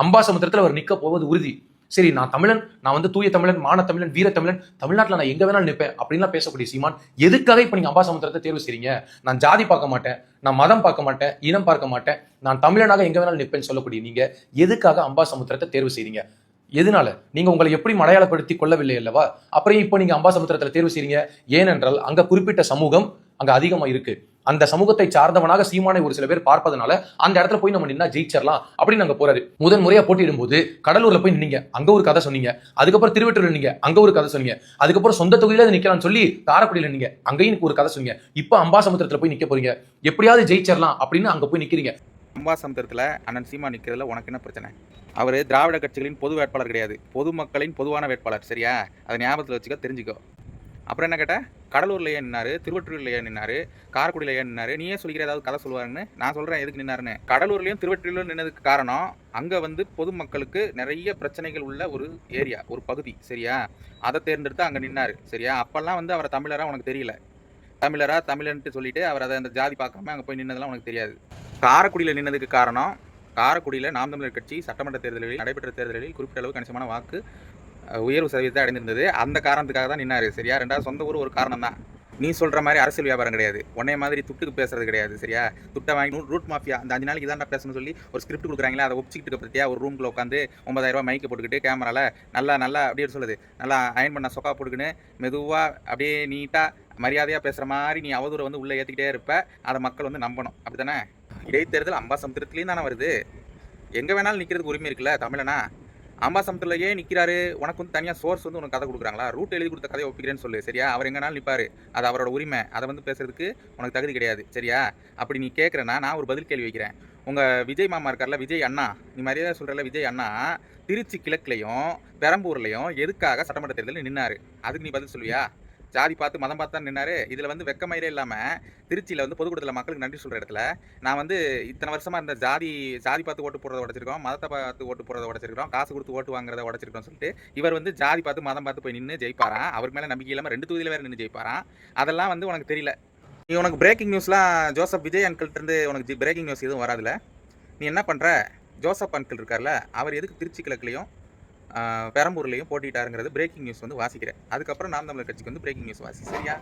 அம்பாசமுத்திரத்தில் அவர் நிற்க போவது உறுதி. சரி, நான் தமிழன், நான் வந்து தூய தமிழன், மான தமிழன், வீர தமிழன், தமிழ்நாட்டில் நான் எங்க வேணாலும் நிற்பேன் அப்படின்லாம் பேசக்கூடிய சீமான் எதுக்காக இப்ப நீங்க அம்பாசமுத்திரத்தை தேர்வு செய்றீங்க? நான் ஜாதி பார்க்க மாட்டேன், நான் மதம் பார்க்க மாட்டேன், இனம் பார்க்க மாட்டேன், நான் தமிழனாக எங்க வேணாலும் நிற்பேன்னு சொல்லக்கூடிய நீங்க எதுக்காக அம்பாசமுத்திரத்தை தேர்வு செய்றீங்க? எதனால? நீங்க உங்களை எப்படி அடையாளப்படுத்தி கொள்ளவில்லை அல்லவா? அப்புறம் இப்போ நீங்க அம்பாசமுத்திரத்தில் தேர்வு செய்றீங்க. ஏனென்றால் அங்க குறிப்பிட்ட சமூகம் அங்க அதிகமா இருக்கு. அந்த சமூகத்தை சார்ந்தவனாக சீமானை ஒரு சில பேர் பார்ப்பதனால அந்த இடத்துல போய் நம்ம நின்னா ஜெயிச்சிடலாம் அப்படின்னு அங்க போறாரு. முதன் முறையா போட்டியிடும் போது கடலூர்ல போய் நின்னீங்க, அங்க ஒரு கதை சொன்னீங்க. அதுக்கப்புறம் திருவெட்டூர்ல நீங்க அங்க ஒரு கதை சொன்னீங்க. அதுக்கப்புறம் சொந்த தொகுதியில நிக்கலாம்னு சொல்லி காரைக்குடியில நீங்க அங்கேயும் ஒரு கதை சொன்னீங்க. இப்ப அம்பாசமுத்திரத்துல போய் நிக்க போறீங்க, எப்படியாவது ஜெயிச்சிடலாம் அப்படின்னு அங்க போய் நிக்கிறீங்க. அம்பாசமுத்திரத்தில் அண்ணன் சீமா நிற்கிறதுல உனக்கு என்ன பிரச்சனை? அவர் திராவிட கட்சிகளின் பொது வேட்பாளர் கிடையாது, பொதுமக்களின் பொதுவான வேட்பாளர். சரியா? அதை ஞாபகத்தில் வச்சுக்க, தெரிஞ்சுக்கோ. அப்புறம் என்ன கேட்ட? கடலூர்லையே நின்னாரு, திருவற்றூர்லையே நின்னாரு, காரைக்குடியிலையே நின்னாரு. நீயே சொல்லிக்கிற ஏதாவது கதை சொல்லுவாருன்னு? நான் சொல்கிறேன் எதுக்கு நின்னாருன்னு. கடலூர்லையும் திருவற்றூர்லையும் நின்னதுக்கு காரணம் அங்கே வந்து பொதுமக்களுக்கு நிறைய பிரச்சனைகள் உள்ள ஒரு ஏரியா, ஒரு பகுதி. சரியா? அதை தேர்ந்தெடுத்து அங்கே நின்னாரு. சரியா? அப்போல்லாம் வந்து அவரை தமிழராக உனக்கு தெரியல. தமிழன்ட்டு சொல்லிட்டு அவர் அதை அந்த ஜாதி பார்க்காம அங்கே போய் நின்னதெல்லாம் உனக்கு தெரியாது. காரைக்குடியில் நின்னதுக்கு காரணம், காரைக்குடியில் நாம் தமிழர் கட்சி சட்டமன்ற தேர்தலில் நடைபெற்ற தேர்தலில் குறிப்பிட்ட அளவு கணிசமான வாக்கு உயர்வு சதவீதத்தை அடைந்திருந்தது. அந்த காரணத்துக்காக தான் நின்னாரு. சரியா? ரெண்டாவது சொந்த ஊர் ஒரு காரணம் தான். நீ சொல்கிற மாதிரி அரசியல் வியாபாரம் கிடையாது, உன்னைய மாதிரி துட்டுக்கு பேசுறது கிடையாது. சரியா? துட்டை வாங்கி ரூட் மாஃபியா அந்த 5 நாளைக்கு தான் பேசணும்னு சொல்லி ஒரு ஸ்கிரிப்ட் கொடுக்குறாங்களா, அதை ஒப்பிச்சுக்கிட்டு பற்றியா ஒரு ரூமில் உட்காந்து 9000 ரூபா மைக்கு போட்டுக்கிட்டு கேமராவில் நல்லா அப்படியே சொல்லுது, நல்லா அயன் பண்ண சொக்கா போட்டுக்கின்னு மெதுவாக அப்படியே நீட்டாக மரியாதையாக பேசுகிற மாதிரி நீ அவதூறை வந்து உள்ளே ஏற்றிக்கிட்டே இருப்ப. அதை மக்கள் வந்து நம்பணும். அப்படி தானே? இடைத்தேர்தல் அம்பாசமுத்திரத்துலேயும் தானே வருது. எங்கே வேணாலும் நிற்கிறதுக்கு உரிமை இருக்குல்ல தமிழனா? அம்பாசமுத்திரத்திலேயே நிற்கிறாரு, உனக்கு வந்து தனியாக சோர்ஸ் வந்து உனக்கு கதை கொடுக்குறாங்களா? ரூட் எழுதி கொடுத்த கதையை ஒப்பிக்கிறேன்னு சொல்லு. சரியா? அவர் எங்கேனாலும் நிற்பார், அது அவரோட உரிமை. அதை வந்து பேசுறதுக்கு உனக்கு தகுதி கிடையாது. சரியா? அப்படி நீ கேட்குறேன்னா நான் ஒரு பதில் கேள்வி வைக்கிறேன். உங்கள் விஜய் மாமா இருக்கார்ல, விஜய் அண்ணா, நீ மரியாதை சொல்கிறல, விஜய் அண்ணா திருச்சி கிழக்குலையும் பெரம்பூர்லையும் எதுக்காக சட்டமன்ற தேர்தலில் நின்னாரு? அதுக்கு நீ பதில் சொல்லுவியா? ஜாதி பார்த்து மதம் பார்த்து தான் நின்னாரு. இதில் வந்து வெக்கமயிலே இல்லாமல் திருச்சியில் வந்து பொதுக்கூட்டத்தில் மக்களுக்கு நன்றி சொல்கிற இடத்துல நான் வந்து இத்தனை வருஷமாக இந்த ஜாதி பார்த்து ஓட்டு போடுறத உடச்சிருக்கோம், மதத்தை பார்த்து ஓட்டு போடுறத உடச்சிருக்கோம், காசு கொடுத்து ஓட்டு வாங்குறத உடச்சிருக்கோம் சொல்லிட்டு இவர் வந்து ஜாதி பார்த்து மதம் பார்த்து போய் நின்று ஜெயிப்பாரான். அவருக்கு மேலே நம்பிக்கை இல்லாமல் 2 தொகுதியில் வேறு நின்று ஜெயிப்பாரான். அதெல்லாம் வந்து உனக்கு தெரியல. நீ உனக்கு பிரேக்கிங் நியூஸ்லாம் ஜோசப் விஜய் அங்கிள்கிட்டருந்து உனக்கு பிரேக்கிங் நியூஸ் எதுவும் வராதுல. நீ என்ன பண்ணுற? ஜோசப் அங்கிள் இருக்கார்ல, அவர் எதுக்கு திருச்சி கிழக்குலையும் பெரம்பூர்லையும் போட்டிட்டாருங்கிறது பிரேக்கிங் நியூஸ் வந்து வாசிக்கிறேன். அதுக்கப்புறம் நாம் தமிழர் கட்சிக்கு வந்து பிரேக்கிங் நியூஸ் வாசி. சரியா?